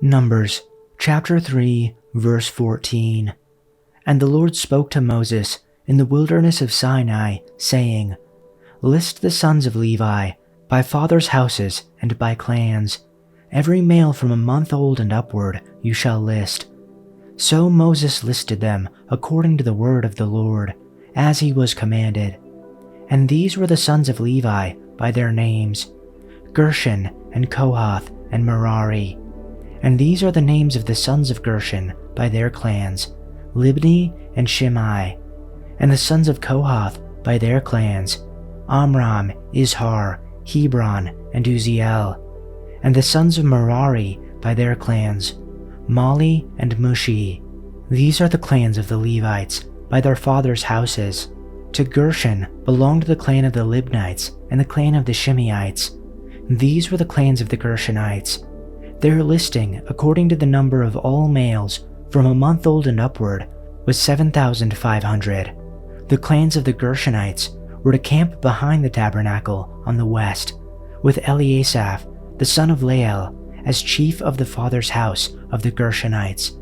Numbers chapter 3, verse 14. And the Lord spoke to Moses in the wilderness of Sinai, saying, List the sons of Levi by fathers' houses and by clans. Every male from a month old and upward you shall list. So Moses listed them according to the word of the Lord, as he was commanded. And these were the sons of Levi by their names, Gershon and Kohath and Merari. And these are the names of the sons of Gershon by their clans, Libni and Shimei. And the sons of Kohath by their clans, Amram, Izhar, Hebron, and Uzziel. And the sons of Merari by their clans, Mali and Mushi. These are the clans of the Levites by their fathers' houses. To Gershon belonged the clan of the Libnites and the clan of the Shimeites. These were the clans of the Gershonites. Their listing, according to the number of all males from a month old and upward, was 7,500. The clans of the Gershonites were to camp behind the tabernacle on the west, with Eliasaph, the son of Lael, as chief of the father's house of the Gershonites.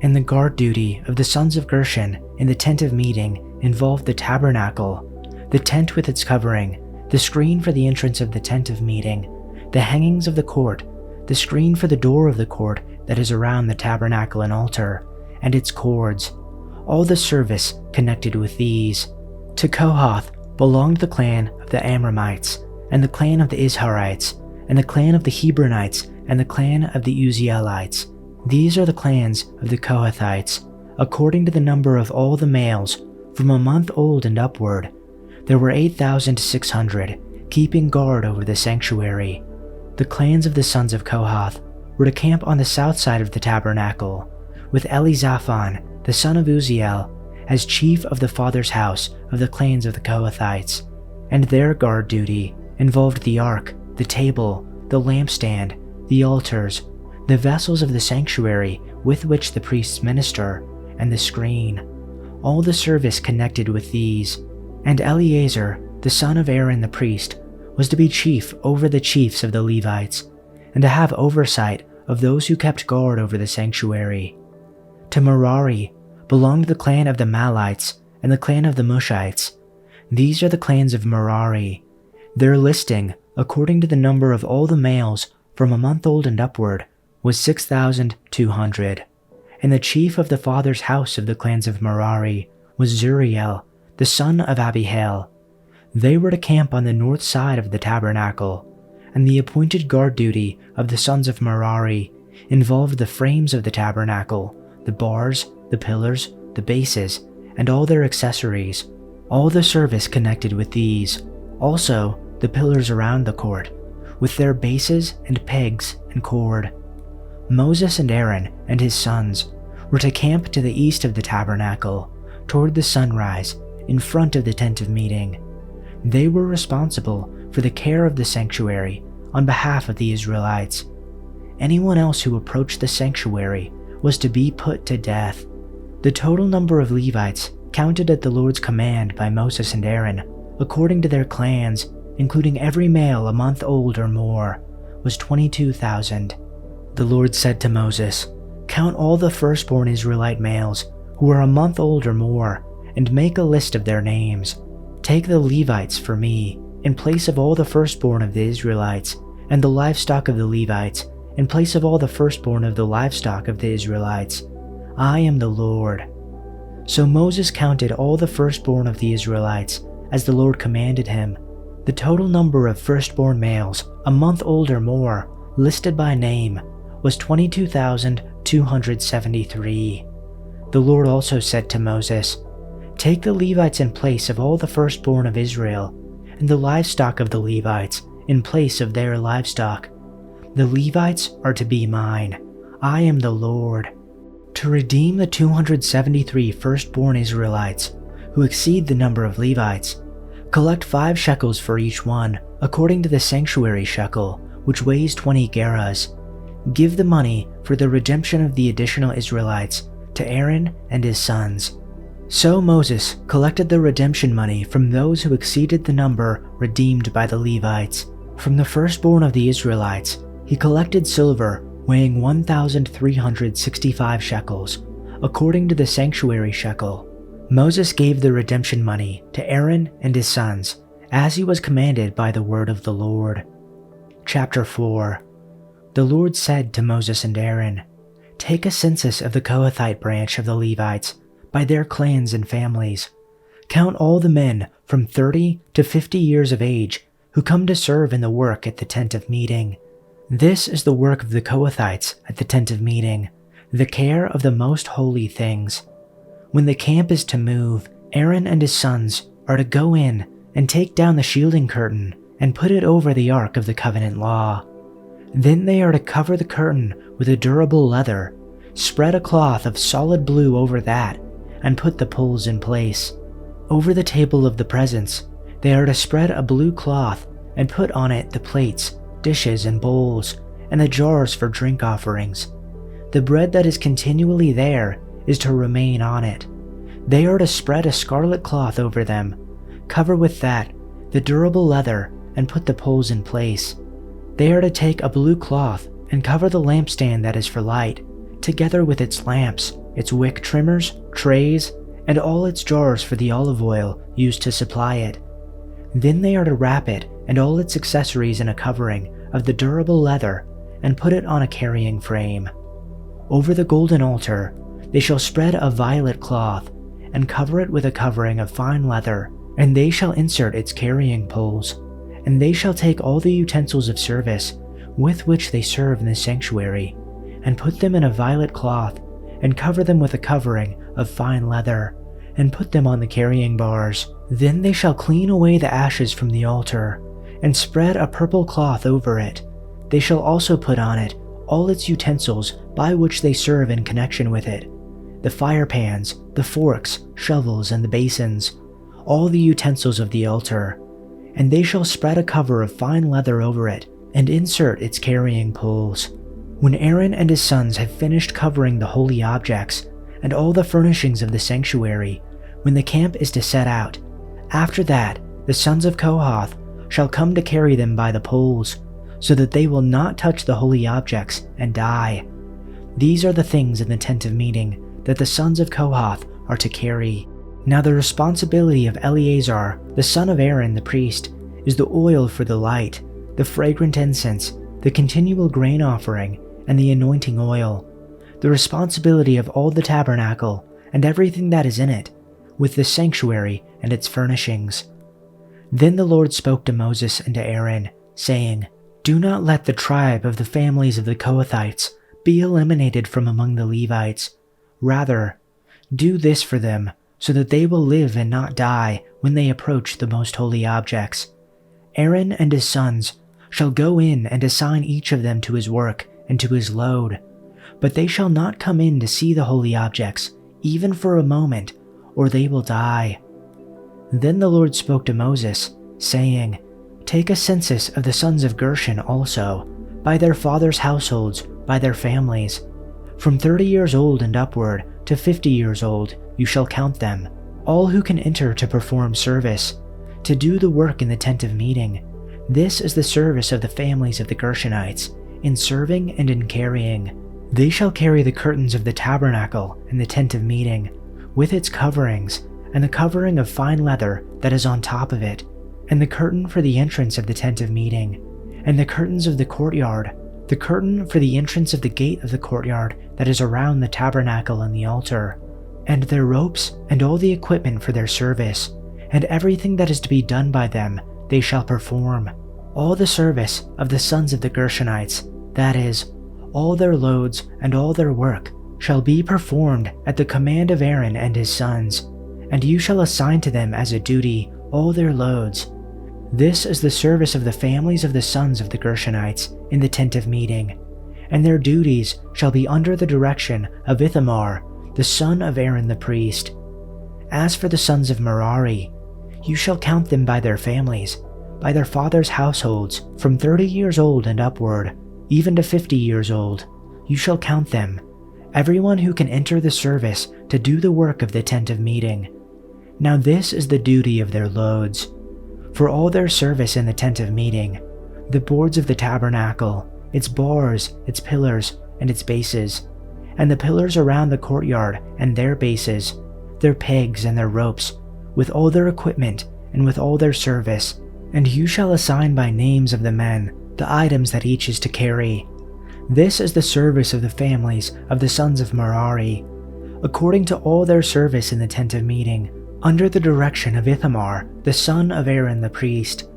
And the guard duty of the sons of Gershon in the tent of meeting involved the tabernacle, the tent with its covering, the screen for the entrance of the tent of meeting, the hangings of the court, the screen for the door of the court that is around the tabernacle and altar, and its cords, all the service connected with these. To Kohath belonged the clan of the Amramites, and the clan of the Izharites, and the clan of the Hebronites, and the clan of the Uzzielites. These are the clans of the Kohathites, according to the number of all the males from a month old and upward. There were 8,600, keeping guard over the sanctuary. The clans of the sons of Kohath were to camp on the south side of the tabernacle, with Elizaphan, the son of Uzziel, as chief of the father's house of the clans of the Kohathites. And their guard duty involved the ark, the table, the lampstand, the altars, the vessels of the sanctuary with which the priests minister, and the screen, all the service connected with these. And Eleazar, the son of Aaron the priest, was to be chief over the chiefs of the Levites, and to have oversight of those who kept guard over the sanctuary. To Merari belonged the clan of the Malites and the clan of the Mushites. These are the clans of Merari. Their listing, according to the number of all the males from a month old and upward, was 6,200. And the chief of the father's house of the clans of Merari was Zuriel, the son of Abihail. They were to camp on the north side of the tabernacle, and the appointed guard duty of the sons of Merari involved the frames of the tabernacle, the bars, the pillars, the bases, and all their accessories, all the service connected with these, also the pillars around the court, with their bases and pegs and cord. Moses and Aaron and his sons were to camp to the east of the tabernacle, toward the sunrise, in front of the tent of meeting. They were responsible for the care of the sanctuary on behalf of the Israelites. Anyone else who approached the sanctuary was to be put to death. The total number of Levites counted at the Lord's command by Moses and Aaron, according to their clans, including every male a month old or more, was 22,000. The Lord said to Moses, "Count all the firstborn Israelite males who are a month old or more, and make a list of their names. Take the Levites for me, in place of all the firstborn of the Israelites, and the livestock of the Levites, in place of all the firstborn of the livestock of the Israelites. I am the Lord." So Moses counted all the firstborn of the Israelites, as the Lord commanded him. The total number of firstborn males, a month old or more, listed by name, was 22,273. The Lord also said to Moses, "Take the Levites in place of all the firstborn of Israel, and the livestock of the Levites in place of their livestock. The Levites are to be mine. I am the Lord. To redeem the 273 firstborn Israelites, who exceed the number of Levites, collect 5 shekels for each one, according to the sanctuary shekel, which weighs 20 gerahs. Give the money for the redemption of the additional Israelites to Aaron and his sons." So Moses collected the redemption money from those who exceeded the number redeemed by the Levites. From the firstborn of the Israelites, he collected silver weighing 1,365 shekels, according to the sanctuary shekel. Moses gave the redemption money to Aaron and his sons, as he was commanded by the word of the Lord. Chapter 4. The Lord said to Moses and Aaron, "Take a census of the Kohathite branch of the Levites by their clans and families. Count all the men from 30 to 50 years of age who come to serve in the work at the tent of meeting. This is the work of the Kohathites at the tent of meeting, the care of the most holy things. When the camp is to move, Aaron and his sons are to go in and take down the shielding curtain and put it over the ark of the covenant law. Then they are to cover the curtain with a durable leather, spread a cloth of solid blue over that, and put the poles in place. Over the table of the presence, they are to spread a blue cloth and put on it the plates, dishes, and bowls, and the jars for drink offerings. The bread that is continually there is to remain on it. They are to spread a scarlet cloth over them, cover with that the durable leather, and put the poles in place. They are to take a blue cloth and cover the lampstand that is for light, together with its lamps, its wick trimmers, trays, and all its jars for the olive oil used to supply it. Then they are to wrap it and all its accessories in a covering of the durable leather and put it on a carrying frame. Over the golden altar, they shall spread a violet cloth and cover it with a covering of fine leather, and they shall insert its carrying poles. And they shall take all the utensils of service with which they serve in the sanctuary, and put them in a violet cloth, and cover them with a covering of fine leather, and put them on the carrying bars. Then they shall clean away the ashes from the altar, and spread a purple cloth over it. They shall also put on it all its utensils by which they serve in connection with it, the fire pans, the forks, shovels, and the basins, all the utensils of the altar. And they shall spread a cover of fine leather over it, and insert its carrying poles. When Aaron and his sons have finished covering the holy objects and all the furnishings of the sanctuary, when the camp is to set out, after that the sons of Kohath shall come to carry them by the poles, so that they will not touch the holy objects and die. These are the things in the tent of meeting that the sons of Kohath are to carry. Now the responsibility of Eleazar, the son of Aaron the priest, is the oil for the light, the fragrant incense, the continual grain offering, and the anointing oil. The responsibility of all the tabernacle and everything that is in it, with the sanctuary and its furnishings. Then the Lord spoke to Moses and to Aaron, saying, "Do not let the tribe of the families of the Kohathites be eliminated from among the Levites. Rather, do this for them, so that they will live and not die when they approach the most holy objects. Aaron and his sons shall go in and assign each of them to his work and to his load, but they shall not come in to see the holy objects, even for a moment, or they will die." Then the Lord spoke to Moses, saying, "Take a census of the sons of Gershon also, by their fathers' households, by their families. From 30 years old and upward to 50 years old, you shall count them, all who can enter to perform service, to do the work in the tent of meeting. This is the service of the families of the Gershonites, in serving and in carrying. They shall carry the curtains of the tabernacle and the tent of meeting, with its coverings, and the covering of fine leather that is on top of it, and the curtain for the entrance of the tent of meeting, and the curtains of the courtyard, the curtain for the entrance of the gate of the courtyard that is around the tabernacle and the altar, and their ropes and all the equipment for their service, and everything that is to be done by them they shall perform. All the service of the sons of the Gershonites, that is, all their loads and all their work, shall be performed at the command of Aaron and his sons, and you shall assign to them as a duty all their loads. This is the service of the families of the sons of the Gershonites in the tent of meeting, and their duties shall be under the direction of Ithamar, the son of Aaron the priest. As for the sons of Merari, you shall count them by their families, by their fathers' households, from 30 years old and upward, even to 50 years old. You shall count them, everyone who can enter the service to do the work of the tent of meeting. Now this is the duty of their loads. For all their service in the tent of meeting, the boards of the tabernacle, its bars, its pillars, and its bases, and the pillars around the courtyard and their bases, their pegs and their ropes, with all their equipment and with all their service. And you shall assign by names of the men the items that each is to carry. This is the service of the families of the sons of Merari, according to all their service in the tent of meeting, under the direction of Ithamar, the son of Aaron the priest.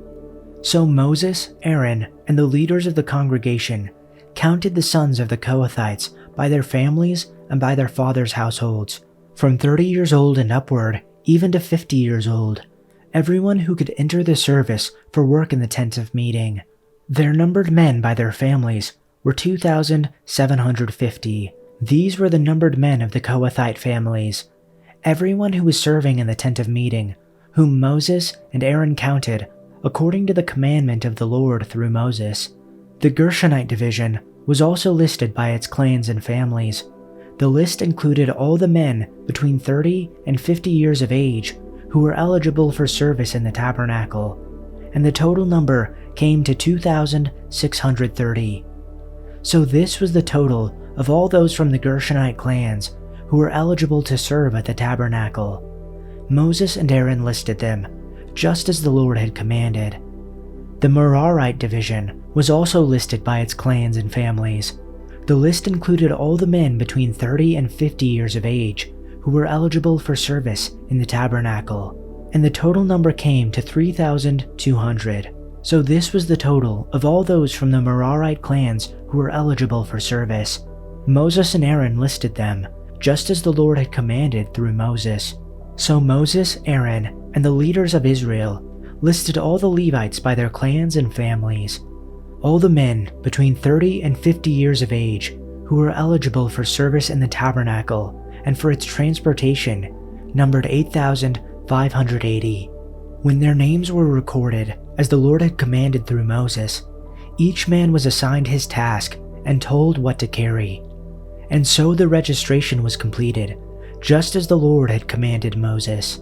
So Moses, Aaron, and the leaders of the congregation counted the sons of the Kohathites by their families and by their fathers' households, from 30 years old and upward, even to 50 years old, everyone who could enter the service for work in the tent of meeting. Their numbered men by their families were 2,750. These were the numbered men of the Kohathite families, everyone who was serving in the tent of meeting, whom Moses and Aaron counted according to the commandment of the Lord through Moses. The Gershonite division was also listed by its clans and families. The list included all the men between 30 and 50 years of age who were eligible for service in the tabernacle, and the total number came to 2,630. So this was the total of all those from the Gershonite clans who were eligible to serve at the tabernacle. Moses and Aaron listed them, just as the Lord had commanded. The Merarite division was also listed by its clans and families. The list included all the men between 30 and 50 years of age who were eligible for service in the tabernacle, and the total number came to 3,200. So this was the total of all those from the Merarite clans who were eligible for service. Moses and Aaron listed them, just as the Lord had commanded through Moses. So Moses, Aaron, and the leaders of Israel listed all the Levites by their clans and families. All the men between 30 and 50 years of age who were eligible for service in the tabernacle and for its transportation numbered 8,580. When their names were recorded, as the Lord had commanded through Moses, each man was assigned his task and told what to carry. And so the registration was completed, just as the Lord had commanded Moses.